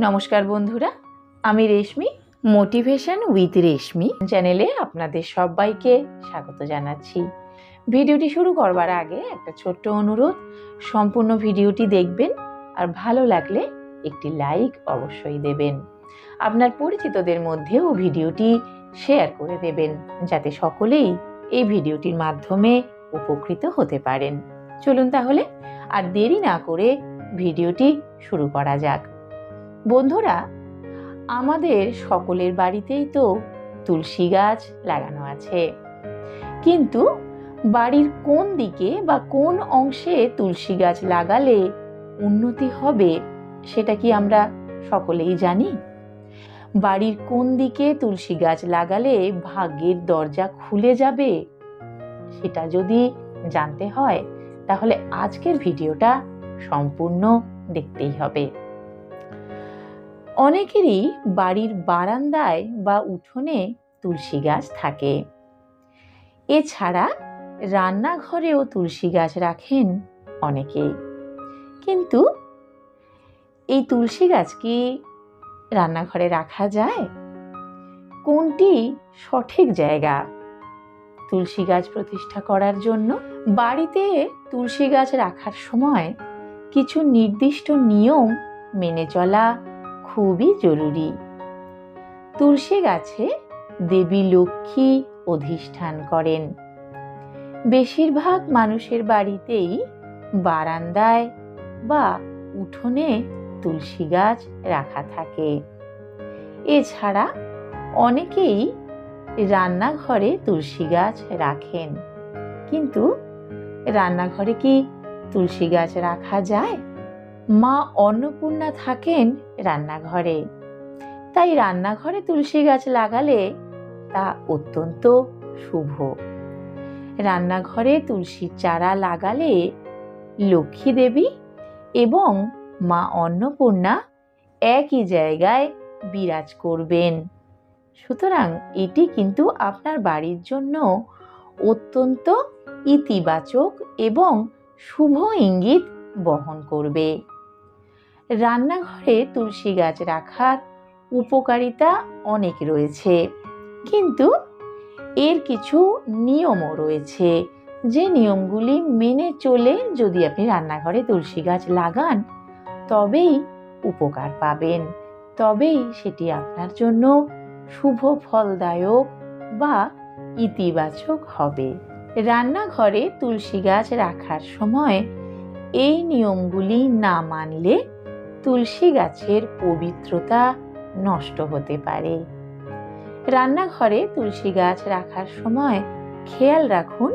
নমস্কার বন্ধুরা, আমি রেশমি, মোটিভেশন উইথ রেশমি চ্যানেলে আপনাদের সবাইকে স্বাগত জানাচ্ছি। ভিডিওটি শুরু করবার আগে একটা ছোট্ট অনুরোধ, সম্পূর্ণ ভিডিওটি দেখবেন আর ভালো লাগলে একটি লাইক অবশ্যই দেবেন। আপনার পরিচিতদের মধ্যেও ভিডিওটি শেয়ার করে দেবেন যাতে সকলেই এই ভিডিওটির মাধ্যমে উপকৃত হতে পারেন। চলুন তাহলে আর দেরি না করে ভিডিওটি শুরু করা যাক। বন্ধুরা, আমাদের সকলের বাড়িতেই তো তুলসী গাছ লাগানো আছে, কিন্তু বাড়ির কোন দিকে বা কোন অংশে তুলসী গাছ লাগালে উন্নতি হবে সেটা কি আমরা সকলেই জানি? বাড়ির কোন দিকে তুলসী গাছ লাগালে ভাগ্যের দরজা খুলে যাবে সেটা যদি জানতে হয় তাহলে আজকের ভিডিওটা সম্পূর্ণ দেখতেই হবে। অনেকেরই বাড়ির বারান্দায় বা উঠোনে তুলসী গাছ থাকে। এছাড়া রান্নাঘরেও তুলসী গাছ রাখেন অনেকেই। কিন্তু এই তুলসী গাছ কি রান্নাঘরে রাখা যায়? কোনটি সঠিক জায়গা তুলসী গাছ প্রতিষ্ঠা করার জন্য? বাড়িতে তুলসী গাছ রাখার সময় কিছু নির্দিষ্ট নিয়ম মেনে চলা খুবই জরুরি। তুলসী গাছে দেবী লক্ষ্মী অধিষ্ঠান করেন। বেশিরভাগ মানুষের বাড়িতেই বারান্দায় বা উঠোনে তুলসী গাছ রাখা থাকে। এছাড়া অনেকেই রান্নাঘরে তুলসী গাছ রাখেন। কিন্তু রান্নাঘরে কি তুলসী গাছ রাখা যায়? মা অন্নপূর্ণা থাকেন রান্নাঘরে, তাই রান্নাঘরে তুলসী গাছ লাগালে তা অত্যন্ত শুভ। রান্নাঘরে তুলসীর চারা লাগালে লক্ষ্মী দেবী এবং মা অন্নপূর্ণা একই জায়গায় বিরাজ করবেন। সুতরাং এটি কিন্তু আপনার বাড়ির জন্য অত্যন্ত ইতিবাচক এবং শুভ ইঙ্গিত বহন করবে। রান্নাঘরে তুলসী গাছ রাখার উপকারিতা অনেক রয়েছে, কিন্তু এর কিছু নিয়মও রয়েছে, যে নিয়মগুলি মেনে চলে যদি আপনি রান্নাঘরে তুলসী গাছ লাগান তবেই উপকার পাবেন, তবেই সেটি আপনার জন্য শুভ ফলদায়ক বা ইতিবাচক হবে। রান্নাঘরে তুলসী গাছ রাখার সময় এই নিয়মগুলি না মানলে তুলসী গাছের পবিত্রতা নষ্ট হতে পারে। রান্নাঘরে তুলসী গাছ রাখার সময় খেয়াল রাখুন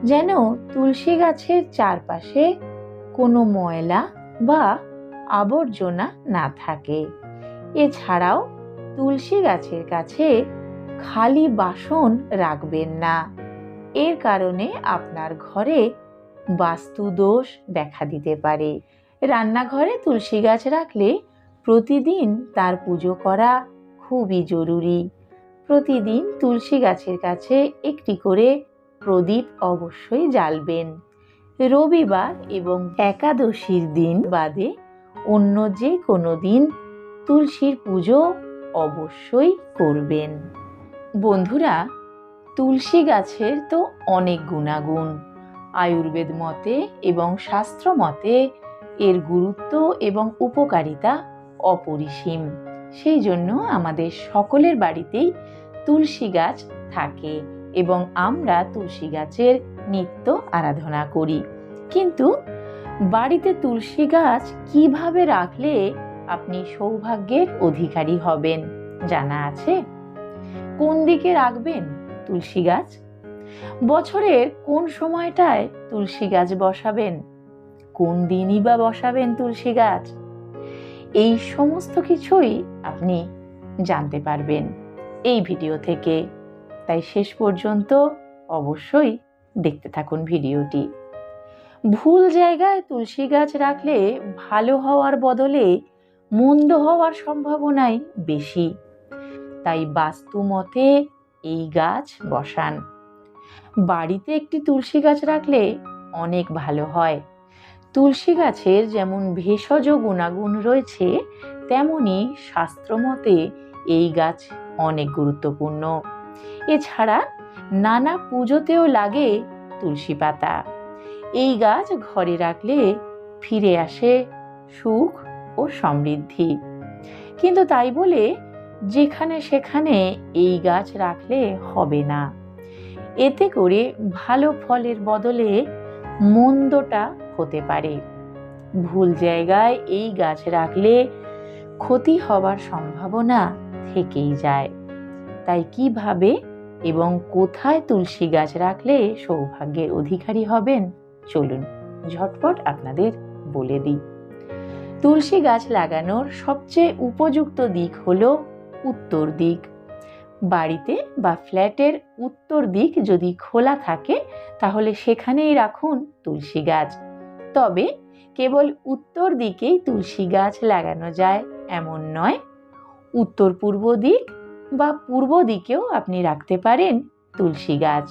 যেন তুলসী গাছের চারপাশে কোনো ময়লা বা আবর্জনা না থাকে। এছাড়াও তুলসী গাছের কাছে খালি বাসন রাখবেন না। এর কারণে আপনার ঘরে বাস্তুদোষ দেখা দিতে পারে। রান্নাঘরে তুলসী গাছ রাখলে প্রতিদিন তার পুজো করা খুবই জরুরি। প্রতিদিন তুলসী গাছের কাছে একটি করে প্রদীপ অবশ্যই জ্বালবেন। রবিবার এবং একাদশীর দিন বাদে অন্য যে কোনো দিন তুলসীর পুজো অবশ্যই করবেন। বন্ধুরা, তুলসী গাছের তো অনেক গুণাগুণ। আয়ুর্বেদ মতে এবং শাস্ত্র মতে এর গুরুত্ব এবং উপকারিতা অপরিসীম। সেই জন্য আমাদের সকলের বাড়িতেই তুলসী গাছ থাকে এবং আমরা তুলসী গাছের নিত্য আরাধনা করি। কিন্তু বাড়িতে তুলসী গাছ কিভাবে রাখলে আপনি সৌভাগ্যের অধিকারী হবেন জানা আছে? কোন দিকে রাখবেন তুলসী গাছ? বছরের কোন সময়টায় তুলসী গাছ বসাবেন? কোন দিনই বা বসাবেন তুলসী গাছ? এই সমস্ত কিছুই আপনি জানতে পারবেন এই ভিডিও থেকে, তাই শেষ পর্যন্ত অবশ্যই দেখতে থাকুন ভিডিওটি। ভুল জায়গায় তুলসী গাছ রাখলে ভালো হওয়ার বদলে মন্দ হওয়ার সম্ভাবনাই বেশি, তাই বাস্তু মতে এই গাছ বসান। বাড়িতে একটি তুলসী গাছ রাখলে অনেক ভালো হয়। তুলসী গাছের যেমন ভেষজ গুণাগুণ রয়েছে, তেমনি শাস্ত্রমতে এই গাছ অনেক গুরুত্বপূর্ণ। এছাড়া নানা পুজোতেও লাগে তুলসী পাতা। এই গাছ ঘরে রাখলে ফিরে আসে সুখ ও সমৃদ্ধি। কিন্তু তাই বলে যেখানে সেখানে এই গাছ রাখলে হবে না। এতে করে ভালো ফলের বদলে মন্দটা হতে পারে। ভুল জায়গায় এই গাছ রাখলে ক্ষতি হবার সম্ভাবনা থেকেই যায়। তাই কিভাবে এবং কোথায় তুলসী গাছ রাখলে সৌভাগ্যের অধিকারী হবেন, চলুন ঝটপট আপনাদের বলে দিই। তুলসী গাছ লাগানোর সবচেয়ে উপযুক্ত দিক হলো উত্তর দিক। বাড়িতে বা ফ্ল্যাটের উত্তর দিক যদি খোলা থাকে তাহলে সেখানেই রাখুন তুলসী গাছ। তবে কেবল উত্তর দিকেই তুলসী গাছ লাগানো যায় এমন নয়, উত্তর পূর্ব দিক বা পূর্ব দিকেও আপনি রাখতে পারেন তুলসী গাছ।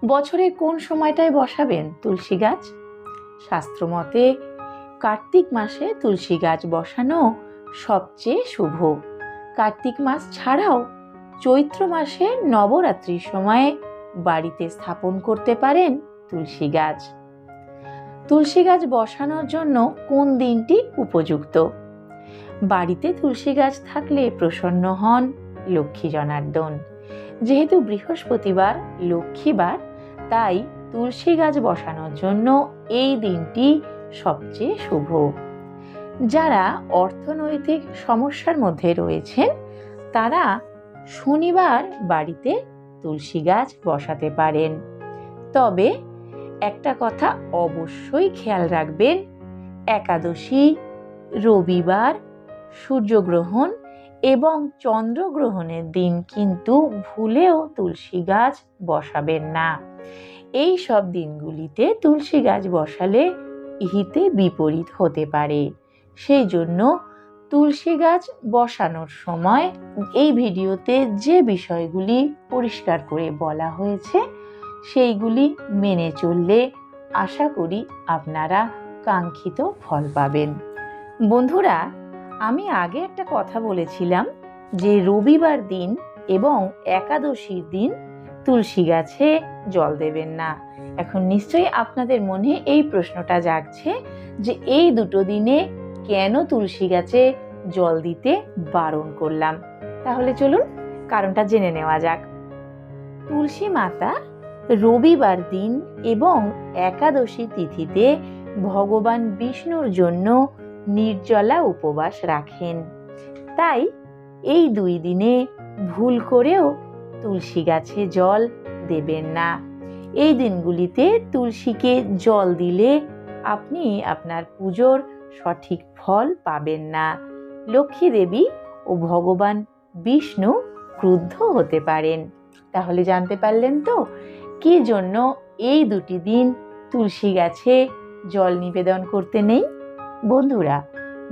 বছরের কোন সময়টায় বসাবেন তুলসী গাছ? শাস্ত্রমতে কার্তিক মাসে তুলসী গাছ বসানো সবচেয়ে শুভ। কার্তিক মাস ছাড়াও চৈত্র মাসে নবরাত্রির সময়ে বাড়িতে স্থাপন করতে পারেন তুলসী গাছ। তুলসী গাছ বসানোর জন্য কোন দিনটি উপযুক্ত? বাড়িতে তুলসী গাছ থাকলে প্রসন্ন হন লক্ষ্মী জনার্দন। যেহেতু বৃহস্পতিবার লক্ষ্মীবার, তাই তুলসী গাছ বসানোর জন্য এই দিনটি সবচেয়ে শুভ। যারা অর্থনৈতিক সমস্যার মধ্যে রয়েছেন তারা শনিবার বাড়িতে তুলসী গাছ বসাতে পারেন। তবে একটা কথা অবশ্যই খেয়াল রাখবেন, একাদশী, রবিবার, সূর্যগ্রহণ এবং চন্দ্রগ্রহণের দিন কিন্তু ভুলেও তুলসী গাছ বসাবেন না। এই সব দিনগুলিতে তুলসী গাছ বসালে হিতে বিপরীত হতে পারে। সেই জন্য তুলসী গাছ বসানোর সময় এই ভিডিওতে যে বিষয়গুলি পরিষ্কার করে বলা হয়েছে সেইগুলি মেনে চললে আশা করি আপনারা কাঙ্ক্ষিত ফল পাবেন। বন্ধুরা, আমি আগে একটা কথা বলেছিলাম যে রবিবার দিন এবং একাদশীর দিন তুলসী গাছে জল দেবেন না। এখন নিশ্চয়ই আপনাদের মনে এই প্রশ্নটা জাগছে যে এই দুটো দিনে কেন তুলসী গাছে জল দিতে বারণ করলাম। তাহলে চলুন কারণটা জেনে নেওয়া যাক। তুলসী মাতা রবিবার দিন এবং একাদশী তিথিতে ভগবান বিষ্ণুর জন্য নির্জলা উপবাস রাখেন। তাই এই দুই দিনে ভুল করেও তুলসী গাছে জল দেবেন না। এই দিনগুলিতে তুলসীকে জল দিলে আপনি আপনার পুজোর সঠিক ফল পাবেন না। লক্ষ্মী দেবী ও ভগবান বিষ্ণু ক্রুদ্ধ হতে পারেন। তাহলে জানতে পারলেন তো কি জন্য এই দুটি দিন তুলসী গাছে জল নিবেদন করতে নেই। বন্ধুরা,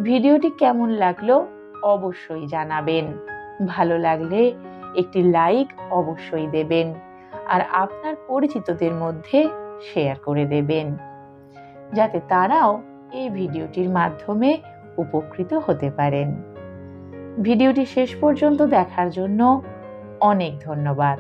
ভিডিওটি কেমন লাগলো অবশ্যই জানাবেন। ভালো লাগলে একটি লাইক অবশ্যই দেবেন আর আপনার পরিচিতদের মধ্যে শেয়ার করে দেবেন, যাতে তারাও এই ভিডিওটির মাধ্যমে উপকৃত হতে পারেন। ভিডিওটি শেষ পর্যন্ত দেখার জন্য অনেক ধন্যবাদ।